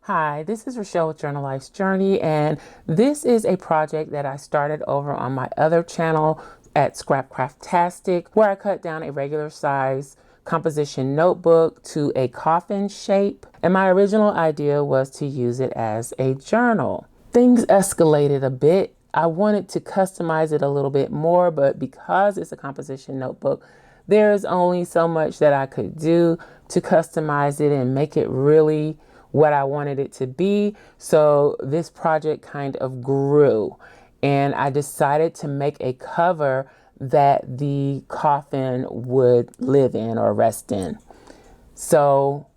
Hi, this is Rachelle with Journal Life's Journey, and this is a project that I started over on my other channel at Scrapcraftastic, where I cut down a regular size composition notebook to a coffin shape, and my original idea was to use it as a journal. Things escalated a bit. I wanted to customize it a little bit more, but because it's a composition notebook, there's only so much that I could do to customize it and make it really what I wanted it to be. So this project kind of grew, and I decided to make a cover that the coffin would live in or rest in. So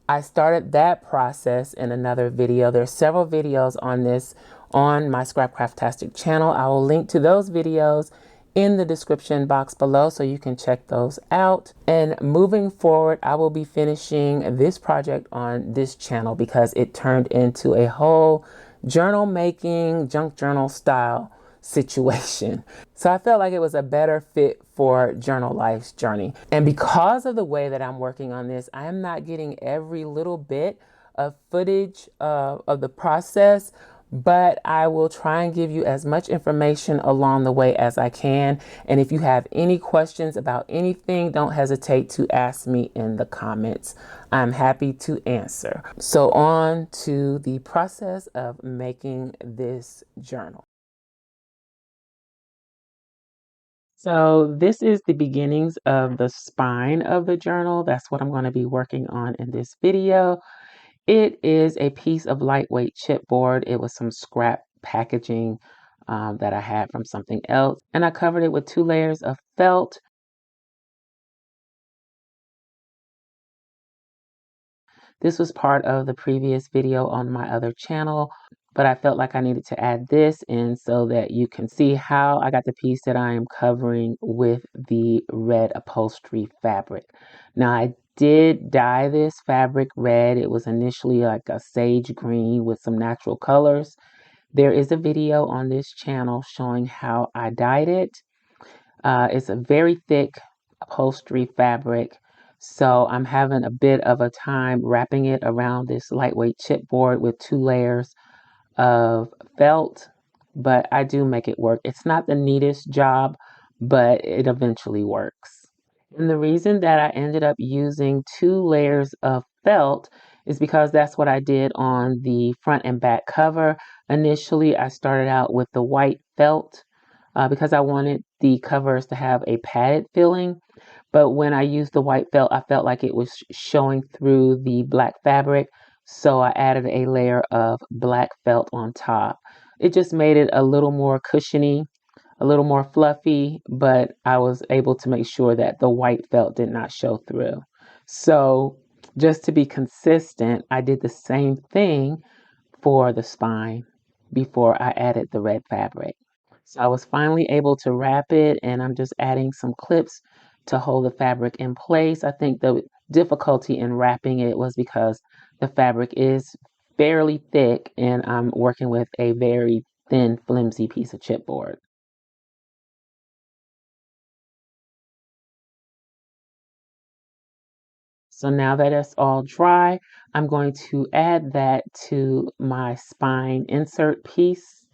I started that process in another video. There's several videos on this on my Scrapcraftastic channel. I will link to those videos in the description box below so you can check those out. And moving forward, I will be finishing this project on this channel because it turned into a whole journal making, junk journal style situation. So I felt like it was a better fit for Journal Life's Journey. And because of the way that I'm working on this, I am not getting every little bit of footage of the process, but I will try and give you as much information along the way as I can. And if you have any questions about anything, don't hesitate to ask me in the comments. I'm happy to answer. So on to the process of making this journal. So this is the beginnings of the spine of the journal. That's what I'm going to be working on in this video. It is a piece of lightweight chipboard. It was some scrap packaging that I had from something else. And I covered it with 2 layers of felt. This was part of the previous video on my other channel, but I felt like I needed to add this in so that you can see how I got the piece that I am covering with the red upholstery fabric. Now I did dye this fabric red. It was initially like a sage green with some natural colors. There is a video on this channel showing how I dyed it. It's a very thick upholstery fabric, so I'm having a bit of a time wrapping it around this lightweight chipboard with 2 layers of felt, but I do make it work. It's not the neatest job, but it eventually works. And the reason that I ended up using 2 layers of felt is because that's what I did on the front and back cover. Initially, I started out with the white felt because I wanted the covers to have a padded feeling. But when I used the white felt, I felt like it was showing through the black fabric. So I added a layer of black felt on top. It just made it a little more cushiony, a little more fluffy, but I was able to make sure that the white felt did not show through. So just to be consistent, I did the same thing for the spine before I added the red fabric. So I was finally able to wrap it, and I'm just adding some clips to hold the fabric in place. I think the difficulty in wrapping it was because the fabric is fairly thick and I'm working with a very thin, flimsy piece of chipboard. So now that it's all dry, I'm going to add that to my spine insert piece.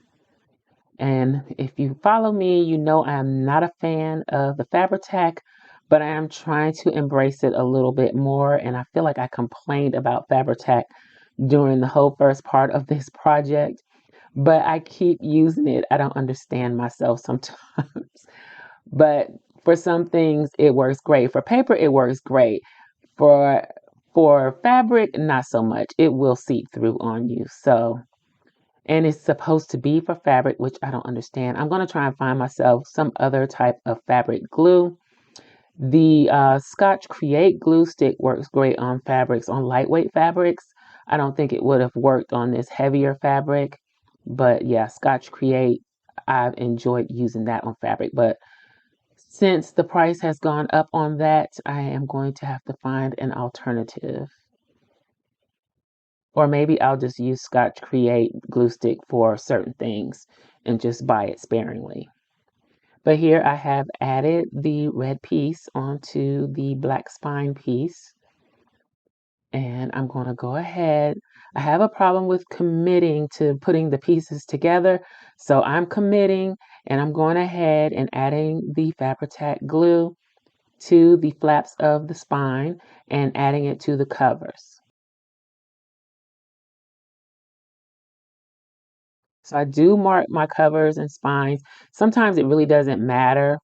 And if you follow me, you know I'm not a fan of the Fabri-Tac, but I am trying to embrace it a little bit more. And I feel like I complained about Fabri-Tac during the whole first part of this project, but I keep using it. I don't understand myself sometimes. But for some things, it works great. For paper, it works great. For for fabric, not so much. It will seep through on you. So and it's supposed to be for fabric, which I don't understand. I'm going to try and find myself some other type of fabric glue. The Scotch Create glue stick works great on fabrics, on lightweight fabrics. I don't think it would have worked on this heavier fabric, but yeah, Scotch Create, I've enjoyed using that on fabric. But since the price has gone up on that, I am going to have to find an alternative. Or maybe I'll just use Scotch Create glue stick for certain things and just buy it sparingly. But here I have added the red piece onto the black spine piece. And I'm going to go ahead. I have a problem with committing to putting the pieces together. So I'm committing and I'm going ahead and adding the Fabri-Tac glue to the flaps of the spine and adding it to the covers. So I do mark my covers and spines. Sometimes it really doesn't matter,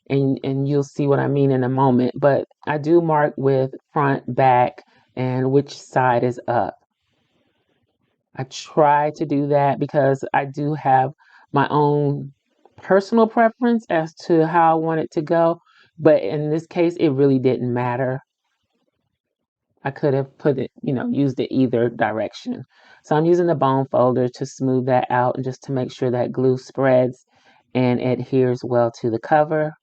and you'll see what I mean in a moment, but I do mark with front, back, and which side is up. I try to do that because I do have my own personal preference as to how I want it to go, but in this case, it really didn't matter. I could have put it, used it either direction. So I'm using the bone folder to smooth that out and just to make sure that glue spreads and adheres well to the cover.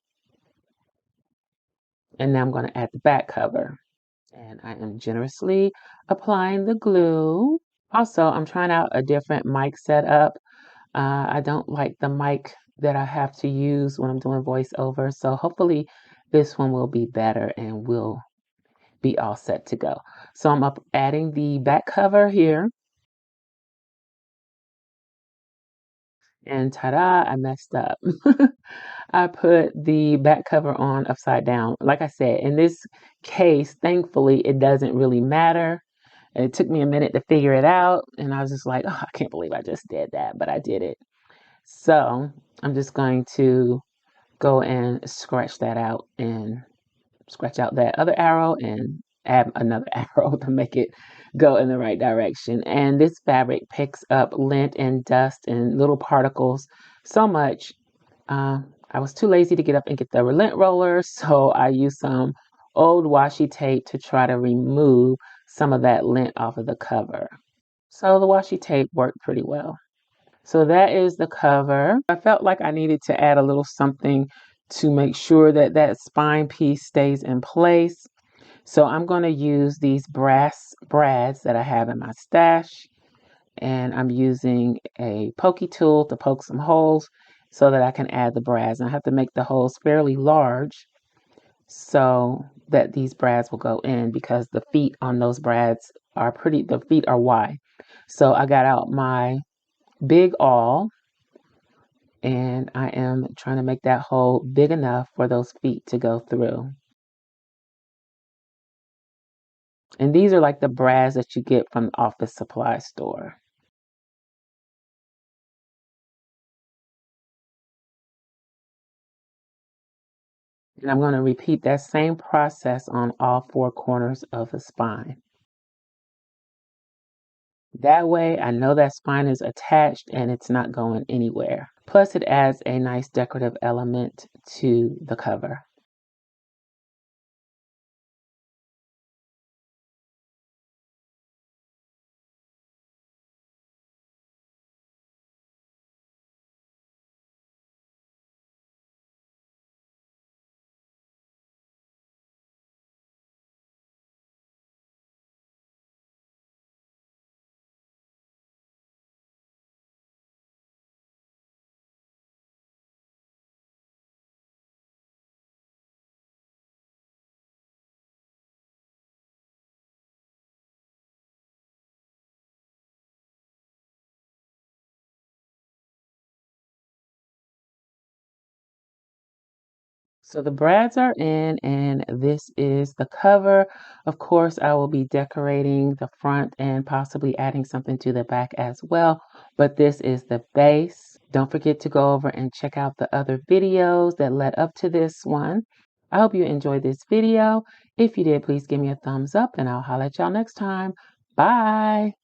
And now I'm going to add the back cover. And I am generously applying the glue. Also, I'm trying out a different mic setup. I don't like the mic that I have to use when I'm doing voiceover. So hopefully this one will be better and will be all set to go. So I'm adding the back cover here. And ta-da, I messed up. I put the back cover on upside down. Like I said, in this case, thankfully, it doesn't really matter. It took me a minute to figure it out. And I was just like, oh, I can't believe I just did that, but I did it. So I'm just going to go and scratch that out and scratch out that other arrow and add another arrow to make it go in the right direction. And this fabric picks up lint and dust and little particles so much. I was too lazy to get up and get the lint roller, so I used some old washi tape to try to remove some of that lint off of the cover. So the washi tape worked pretty well. So that is the cover. I felt like I needed to add a little something to make sure that that spine piece stays in place. So I'm going to use these brass brads that I have in my stash. And I'm using a pokey tool to poke some holes so that I can add the brads. And I have to make the holes fairly large so that these brads will go in because the feet on those brads are the feet are wide. So I got out my big awl and I am trying to make that hole big enough for those feet to go through. And these are like the brads that you get from the office supply store. And I'm going to repeat that same process on all four corners of the spine. That way I know that spine is attached and it's not going anywhere. Plus it adds a nice decorative element to the cover. So the brads are in and this is the cover. Of course, I will be decorating the front and possibly adding something to the back as well. But this is the base. Don't forget to go over and check out the other videos that led up to this one. I hope you enjoyed this video. If you did, please give me a thumbs up and I'll holler at y'all next time. Bye.